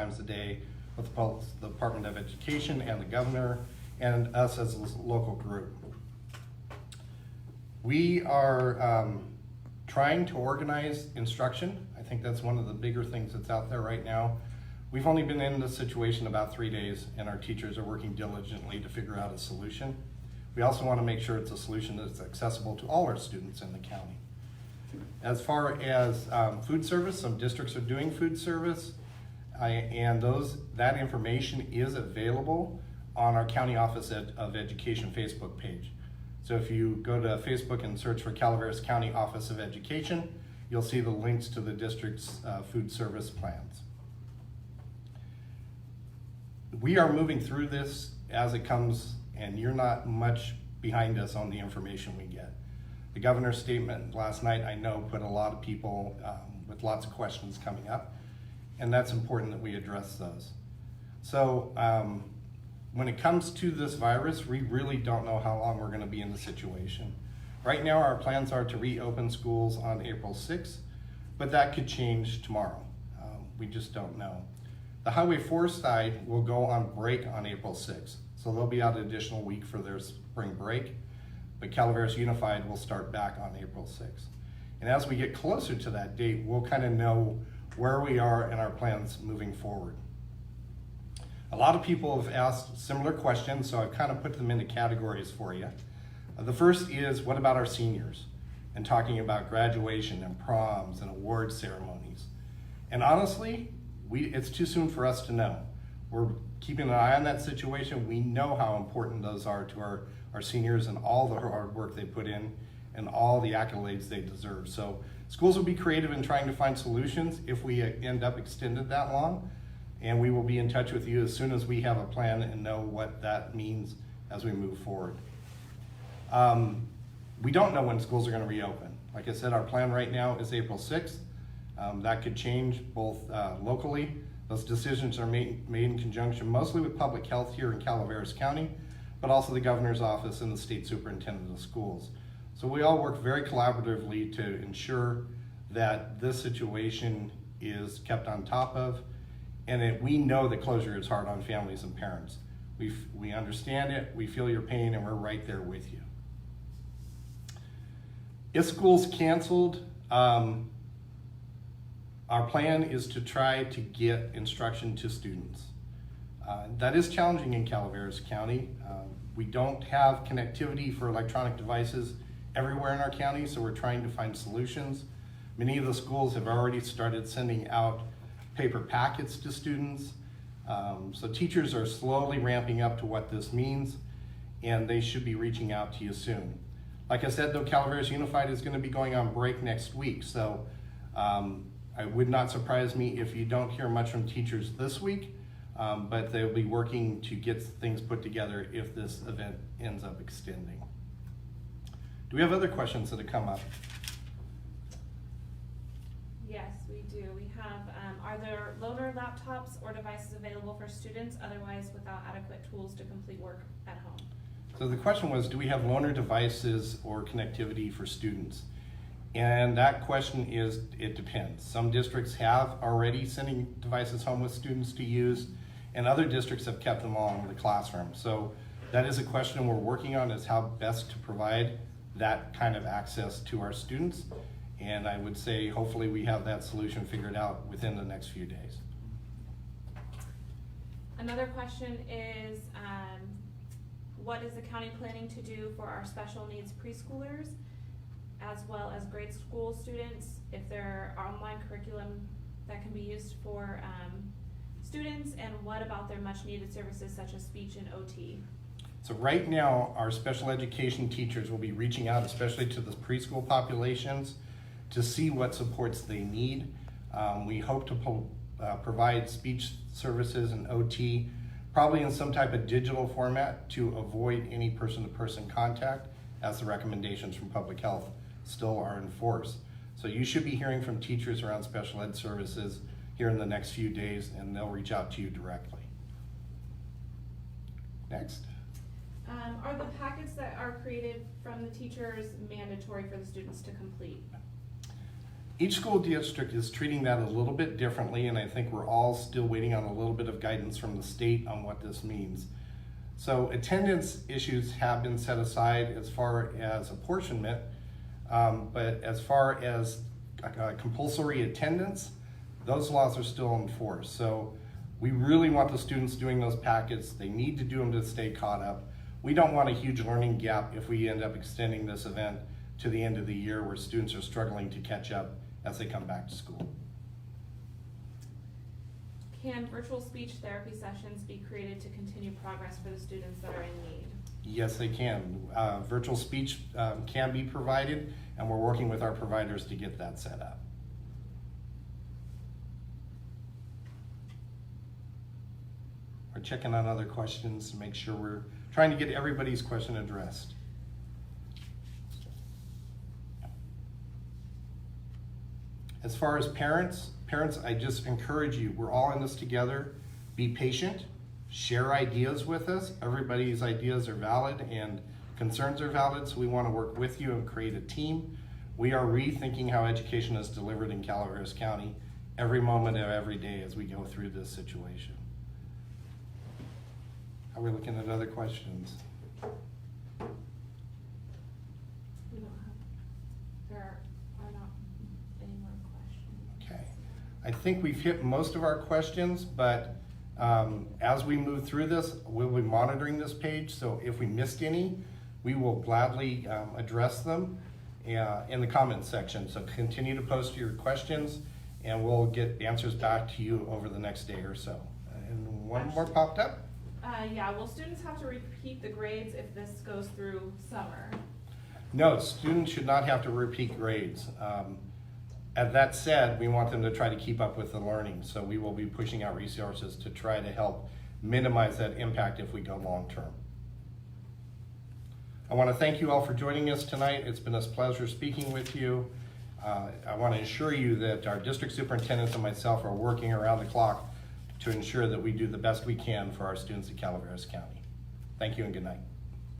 times a day with the Department of Education and the governor and us as a local group. We are trying to organize instruction. I think that's one of the bigger things that's out there right now. We've only been in this situation about 3 days, and our teachers are working diligently to figure out a solution. We also want to make sure it's a solution that's accessible to all our students in the county. As far as food service, some districts are doing food service, and that information is available on our County Office of Education Facebook page. So if you go to Facebook and search for Calaveras County Office of Education, you'll see the links to the district's food service plans. We are moving through this as it comes, and you're not much behind us on the information we get. The governor's statement last night, I know, put a lot of people with lots of questions coming up, and that's important that we address those. So when it comes to this virus, we really don't know how long we're going to be in the situation. Right now, our plans are to reopen schools on April 6th, but that could change tomorrow. We just don't know. The Highway 4 side will go on break on April 6th, so they'll be out an additional week for their spring break, but Calaveras Unified will start back on April 6th. And as we get closer to that date, we'll kind of know where we are in our plans moving forward. A lot of people have asked similar questions, so I've kind of put them into categories for you. The first is, what about our seniors? And talking about graduation and proms and award ceremonies. And honestly, it's too soon for us to know. We're keeping an eye on that situation. We know how important those are to our seniors and all the hard work they put in and all the accolades they deserve. So schools will be creative in trying to find solutions if we end up extended that long. And we will be in touch with you as soon as we have a plan and know what that means as we move forward. We don't know when schools are going to reopen. Like I said, our plan right now is April 6th. That could change both locally. Those decisions are made in conjunction mostly with public health here in Calaveras County, but also the governor's office and the state superintendent of schools. So we all work very collaboratively to ensure that this situation is kept on top of, and we know that closure is hard on families and parents. We understand it, we feel your pain, and we're right there with you. If school's canceled, our plan is to try to get instruction to students. That is challenging in Calaveras County. We don't have connectivity for electronic devices everywhere in our county, so we're trying to find solutions. Many of the schools have already started sending out paper packets to students. So teachers are slowly ramping up to what this means, and they should be reaching out to you soon. Like I said, though, Calaveras Unified is going to be going on break next week, so it would not surprise me if you don't hear much from teachers this week, but they'll be working to get things put together if this event ends up extending. Do we have other questions that have come up? Yes, we do. We have, are there loaner laptops or devices available for students otherwise without adequate tools to complete work at home? So the question was, do we have loaner devices or connectivity for students? And that question is, it depends. Some districts have already sending devices home with students to use, and other districts have kept them all in the classroom. So that is a question we're working on, is how best to provide that kind of access to our students. And I would say hopefully we have that solution figured out within the next few days. Another question is, what is the county planning to do for our special needs preschoolers as well as grade school students, if there are online curriculum that can be used for students, and what about their much needed services such as speech and OT? So right now, our special education teachers will be reaching out, especially to the preschool populations, to see what supports they need. We hope to provide speech services and OT, probably in some type of digital format to avoid any person-to-person contact, as the recommendations from public health still are in force. So you should be hearing from teachers around special ed services here in the next few days, and they'll reach out to you directly. Next. Are the packets that are created from the teachers mandatory for the students to complete? Each school district is treating that a little bit differently, and I think we're all still waiting on a little bit of guidance from the state on what this means. So attendance issues have been set aside as far as apportionment, but as far as compulsory attendance, those laws are still in force. So we really want the students doing those packets. They need to do them to stay caught up. We don't want a huge learning gap if we end up extending this event to the end of the year where students are struggling to catch up as they come back to school. Can virtual speech therapy sessions be created to continue progress for the students that are in need? Yes, they can. Virtual speech can be provided, and we're working with our providers to get that set up. We're checking on other questions to make sure we're trying to get everybody's question addressed. As far as parents, I just encourage you, we're all in this together. Be patient, share ideas with us. Everybody's ideas are valid and concerns are valid, so we want to work with you and create a team. We are rethinking how education is delivered in Calaveras County every moment of every day as we go through this situation. Are we looking at other questions? We don't have, there are not any more questions. Okay, I think we've hit most of our questions, but as we move through this, we'll be monitoring this page, so if we missed any, we will gladly address them in the comments section. So continue to post your questions and we'll get answers back to you over the next day or so. And one more popped up. Yeah, will students have to repeat the grades if this goes through summer? No, students should not have to repeat grades. That said, we want them to try to keep up with the learning, so we will be pushing out resources to try to help minimize that impact if we go long term. I want to thank you all for joining us tonight. It's been a pleasure speaking with you. I want to assure you that our district superintendents and myself are working around the clock to ensure that we do the best we can for our students at Calaveras County. Thank you and good night.